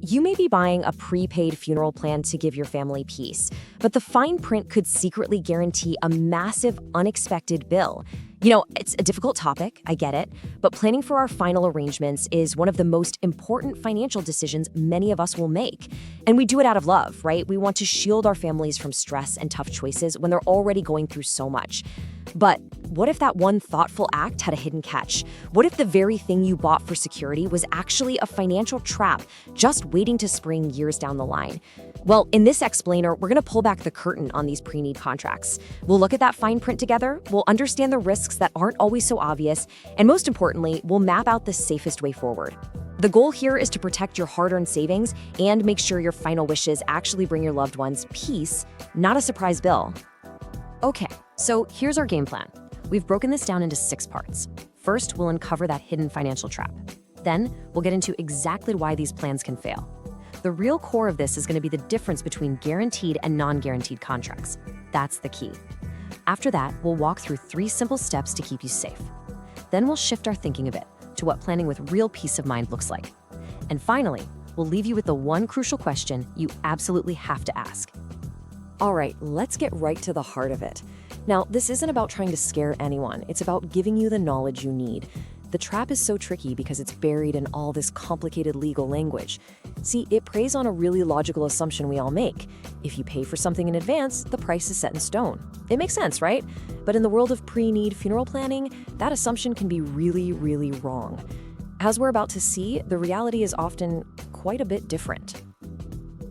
You may be buying a prepaid funeral plan to give your family peace, but the fine print could secretly guarantee a massive, unexpected bill. It's a difficult topic, I get it, but planning for our final arrangements is one of the most important financial decisions many of us will make. And we do it out of love, right? We want to shield our families from stress and tough choices when they're already going through so much. But what if that one thoughtful act had a hidden catch? What if the very thing you bought for security was actually a financial trap just waiting to spring years down the line? Well, in this explainer, we're going to pull back the curtain on these pre-need contracts. We'll look at that fine print together, we'll understand the risks that aren't always so obvious, and most importantly, we'll map out the safest way forward. The goal here is to protect your hard-earned savings and make sure your final wishes actually bring your loved ones peace, not a surprise bill. Okay, so here's our game plan. We've broken this down into 6 parts. First, we'll uncover that hidden financial trap. Then, we'll get into exactly why these plans can fail. The real core of this is going to be the difference between guaranteed and non-guaranteed contracts. That's the key. After that, we'll walk through 3 simple steps to keep you safe. Then we'll shift our thinking a bit to what planning with real peace of mind looks like. And finally, we'll leave you with the one crucial question you absolutely have to ask. All right, let's get right to the heart of it. Now, this isn't about trying to scare anyone. It's about giving you the knowledge you need. The trap is so tricky because it's buried in all this complicated legal language. See, it preys on a really logical assumption we all make. If you pay for something in advance, the price is set in stone. It makes sense, right? But in the world of pre-need funeral planning, that assumption can be really, really wrong. As we're about to see, the reality is often quite a bit different.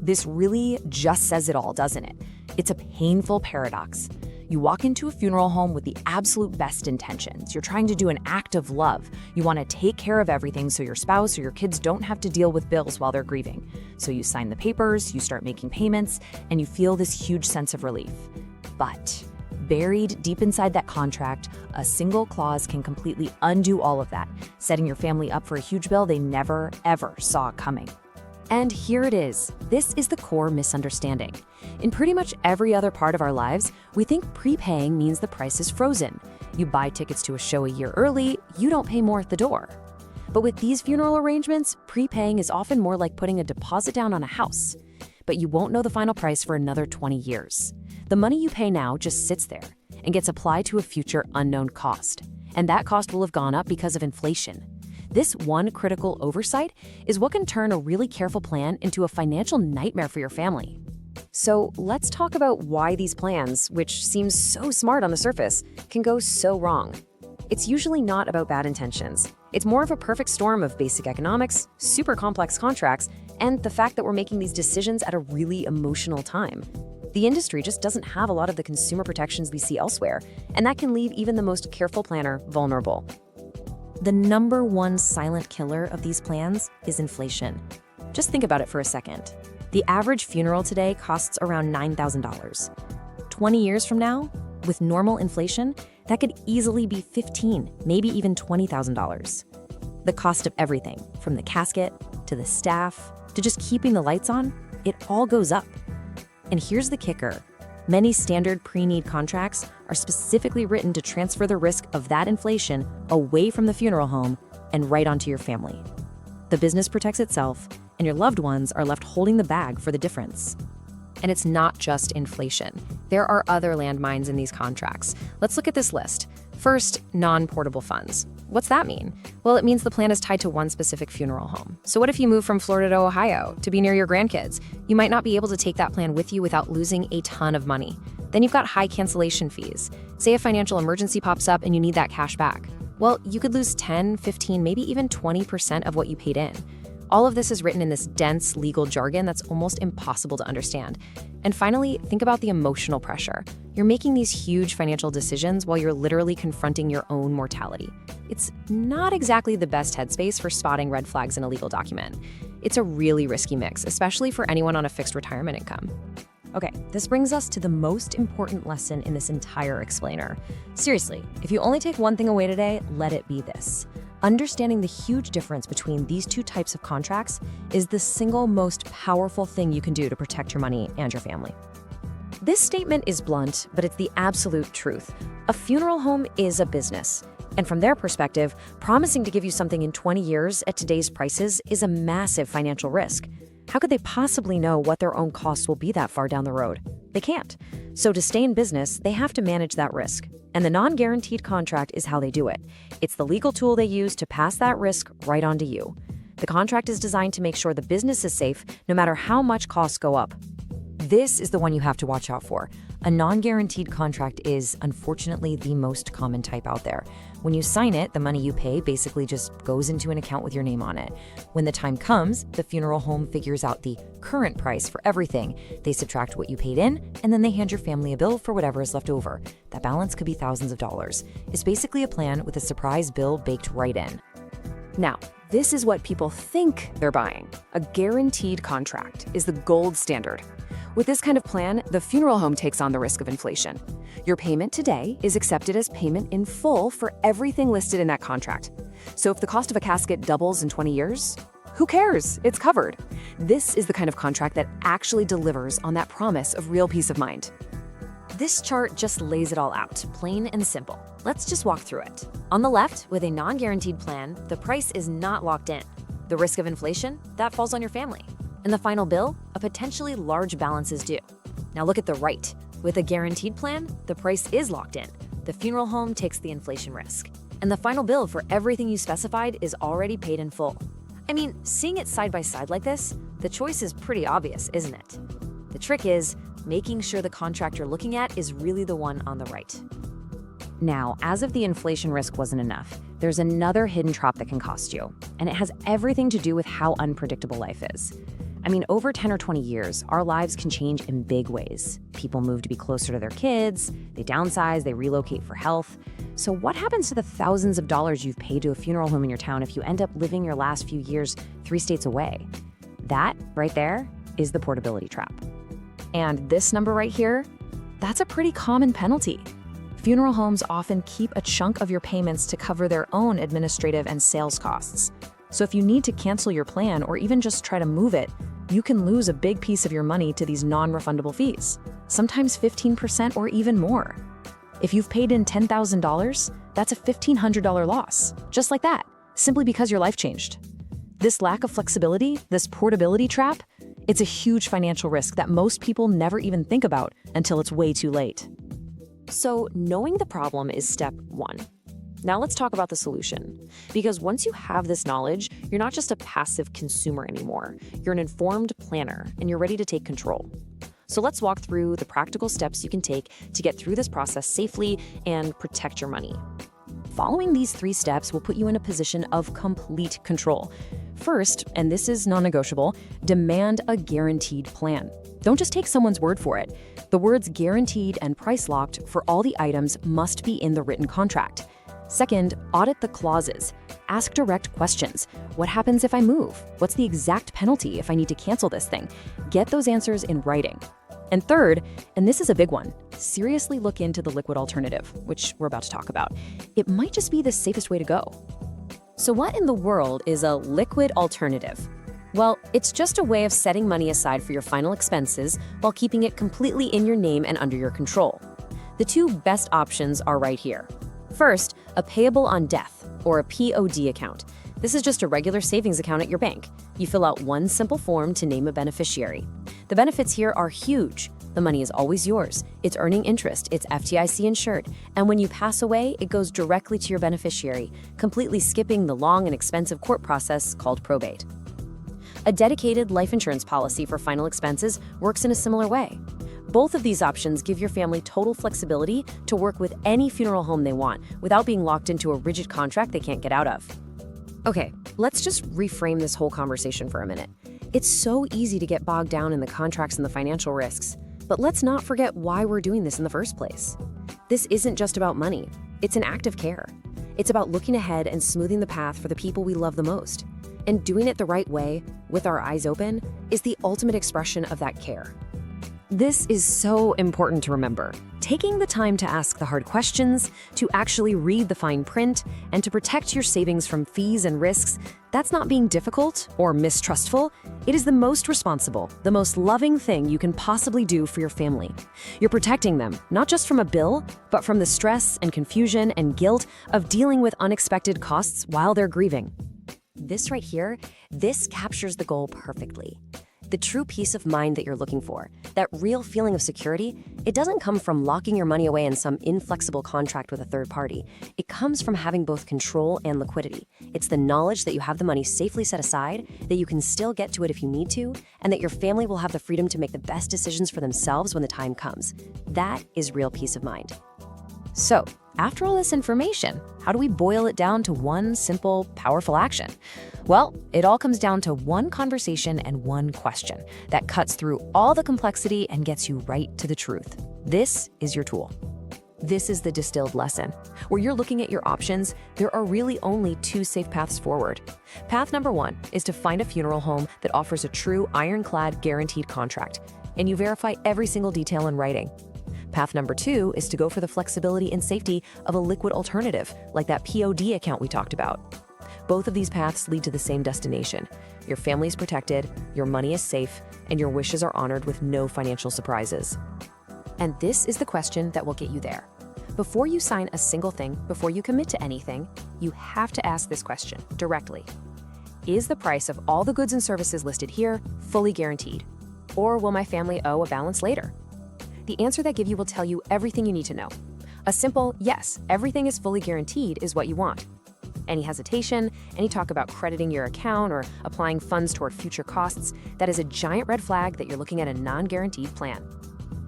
This really just says it all, doesn't it? It's a painful paradox. You walk into a funeral home with the absolute best intentions. You're trying to do an act of love. You want to take care of everything so your spouse or your kids don't have to deal with bills while they're grieving. So you sign the papers, you start making payments, and you feel this huge sense of relief. But buried deep inside that contract, a single clause can completely undo all of that, setting your family up for a huge bill they never, ever saw coming. And here it is. This is the core misunderstanding. In pretty much every other part of our lives, we think prepaying means the price is frozen. You buy tickets to a show a year early, you don't pay more at the door. But with these funeral arrangements, prepaying is often more like putting a deposit down on a house. But you won't know the final price for another 20 years. The money you pay now just sits there and gets applied to a future unknown cost. And that cost will have gone up because of inflation. This one critical oversight is what can turn a really careful plan into a financial nightmare for your family. So let's talk about why these plans, which seems so smart on the surface, can go so wrong. It's usually not about bad intentions. It's more of a perfect storm of basic economics, super complex contracts, and the fact that we're making these decisions at a really emotional time. The industry just doesn't have a lot of the consumer protections we see elsewhere, and that can leave even the most careful planner vulnerable. The number one silent killer of these plans is inflation. Just think about it for a second. The average funeral today costs around $9,000. 20 years from now, with normal inflation, that could easily be $15,000, maybe even $20,000. The cost of everything, from the casket to the staff to just keeping the lights on, it all goes up. And here's the kicker. Many standard pre-need contracts are specifically written to transfer the risk of that inflation away from the funeral home and right onto your family. The business protects itself, and your loved ones are left holding the bag for the difference. And it's not just inflation. There are other landmines in these contracts. Let's look at this list. First, non-portable funds. What's that mean? Well, it means the plan is tied to one specific funeral home. So what if you move from Florida to Ohio to be near your grandkids? You might not be able to take that plan with you without losing a ton of money. Then you've got high cancellation fees. Say a financial emergency pops up and you need that cash back. Well, you could lose 10, 15, maybe even 20% of what you paid in. All of this is written in this dense legal jargon that's almost impossible to understand. And finally, think about the emotional pressure. You're making these huge financial decisions while you're literally confronting your own mortality. It's not exactly the best headspace for spotting red flags in a legal document. It's a really risky mix, especially for anyone on a fixed retirement income. Okay, this brings us to the most important lesson in this entire explainer. Seriously, if you only take one thing away today, let it be this. Understanding the huge difference between these two types of contracts is the single most powerful thing you can do to protect your money and your family. This statement is blunt, but it's the absolute truth. A funeral home is a business. And from their perspective, promising to give you something in 20 years at today's prices is a massive financial risk. How could they possibly know what their own costs will be that far down the road? They can't. So to stay in business, they have to manage that risk. And the non-guaranteed contract is how they do it. It's the legal tool they use to pass that risk right on to you. The contract is designed to make sure the business is safe no matter how much costs go up. This is the one you have to watch out for. A non-guaranteed contract is, unfortunately, the most common type out there. When you sign it, the money you pay basically just goes into an account with your name on it. When the time comes, the funeral home figures out the current price for everything. They subtract what you paid in, and then they hand your family a bill for whatever is left over. That balance could be thousands of dollars. It's basically a plan with a surprise bill baked right in. Now, this is what people think they're buying. A guaranteed contract is the gold standard. With this kind of plan, the funeral home takes on the risk of inflation. Your payment today is accepted as payment in full for everything listed in that contract. So if the cost of a casket doubles in 20 years, who cares? It's covered. This is the kind of contract that actually delivers on that promise of real peace of mind. This chart just lays it all out, plain and simple. Let's just walk through it. On the left, with a non-guaranteed plan, the price is not locked in. The risk of inflation, that falls on your family. And the final bill, a potentially large balance is due. Now look at the right. With a guaranteed plan, the price is locked in. The funeral home takes the inflation risk. And the final bill for everything you specified is already paid in full. I mean, seeing it side by side like this, the choice is pretty obvious, isn't it? The trick is making sure the contract you're looking at is really the one on the right. Now, as if the inflation risk wasn't enough, there's another hidden trap that can cost you, and it has everything to do with how unpredictable life is. I mean, over 10 or 20 years, our lives can change in big ways. People move to be closer to their kids, they downsize, they relocate for health. So what happens to the thousands of dollars you've paid to a funeral home in your town if you end up living your last few years 3 states away? That, right there, is the portability trap. And this number right here, that's a pretty common penalty. Funeral homes often keep a chunk of your payments to cover their own administrative and sales costs. So if you need to cancel your plan or even just try to move it, you can lose a big piece of your money to these non-refundable fees, sometimes 15% or even more. If you've paid in $10,000, that's a $1,500 loss, just like that, simply because your life changed. This lack of flexibility, this portability trap, it's a huge financial risk that most people never even think about until it's way too late. So knowing the problem is step one. Now let's talk about the solution. Because once you have this knowledge, you're not just a passive consumer anymore. You're an informed planner, and you're ready to take control. So let's walk through the practical steps you can take to get through this process safely and protect your money. Following these 3 steps will put you in a position of complete control. First, and this is non-negotiable, demand a guaranteed plan. Don't just take someone's word for it. The words guaranteed and price locked for all the items must be in the written contract. Second, audit the clauses. Ask direct questions. What happens if I move? What's the exact penalty if I need to cancel this thing? Get those answers in writing. And third, and this is a big one, seriously look into the liquid alternative, which we're about to talk about. It might just be the safest way to go. So what in the world is a liquid alternative? Well, it's just a way of setting money aside for your final expenses while keeping it completely in your name and under your control. The 2 best options are right here. First, a payable on death, or a POD account. This is just a regular savings account at your bank. You fill out one simple form to name a beneficiary. The benefits here are huge. The money is always yours. It's earning interest, it's FDIC insured, and when you pass away, it goes directly to your beneficiary, completely skipping the long and expensive court process called probate. A dedicated life insurance policy for final expenses works in a similar way. Both of these options give your family total flexibility to work with any funeral home they want without being locked into a rigid contract they can't get out of. Okay, let's just reframe this whole conversation for a minute. It's so easy to get bogged down in the contracts and the financial risks, but let's not forget why we're doing this in the first place. This isn't just about money, it's an act of care. It's about looking ahead and smoothing the path for the people we love the most. And doing it the right way, with our eyes open, is the ultimate expression of that care. This is so important to remember. Taking the time to ask the hard questions, to actually read the fine print, and to protect your savings from fees and risks, that's not being difficult or mistrustful. It is the most responsible, the most loving thing you can possibly do for your family. You're protecting them, not just from a bill, but from the stress and confusion and guilt of dealing with unexpected costs while they're grieving. This right here, this captures the goal perfectly. The true peace of mind that you're looking for, that real feeling of security, it doesn't come from locking your money away in some inflexible contract with a third party. It comes from having both control and liquidity. It's the knowledge that you have the money safely set aside, that you can still get to it if you need to, and that your family will have the freedom to make the best decisions for themselves when the time comes. That is real peace of mind. So, after all this information, how do we boil it down to one simple, powerful action? Well, it all comes down to one conversation and one question that cuts through all the complexity and gets you right to the truth. This is your tool. This is the distilled lesson. Where you're looking at your options, there are really only two safe paths forward. Path number one is to find a funeral home that offers a true ironclad guaranteed contract, and you verify every single detail in writing. Path number two is to go for the flexibility and safety of a liquid alternative, like that POD account we talked about. Both of these paths lead to the same destination. Your family is protected, your money is safe, and your wishes are honored with no financial surprises. And this is the question that will get you there. Before you sign a single thing, before you commit to anything, you have to ask this question directly. Is the price of all the goods and services listed here fully guaranteed? Or will my family owe a balance later? The answer they give you will tell you everything you need to know. A simple yes, everything is fully guaranteed is what you want. Any hesitation, any talk about crediting your account or applying funds toward future costs, that is a giant red flag that you're looking at a non-guaranteed plan.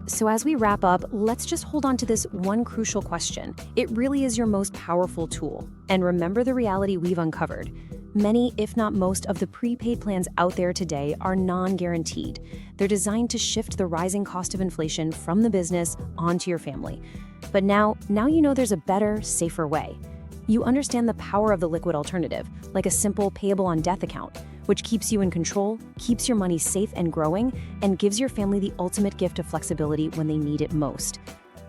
So as we wrap up, let's just hold on to this one crucial question. It really is your most powerful tool. And remember the reality we've uncovered. Many, if not most, of the prepaid plans out there today are non-guaranteed. They're designed to shift the rising cost of inflation from the business onto your family. But now you know there's a better, safer way. You understand the power of the liquid alternative, like a simple payable on death account, which keeps you in control, keeps your money safe and growing, and gives your family the ultimate gift of flexibility when they need it most.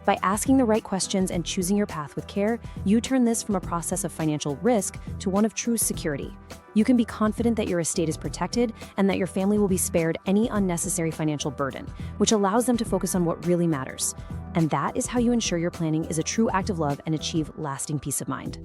By asking the right questions and choosing your path with care, you turn this from a process of financial risk to one of true security. You can be confident that your estate is protected and that your family will be spared any unnecessary financial burden, which allows them to focus on what really matters. And that is how you ensure your planning is a true act of love and achieve lasting peace of mind.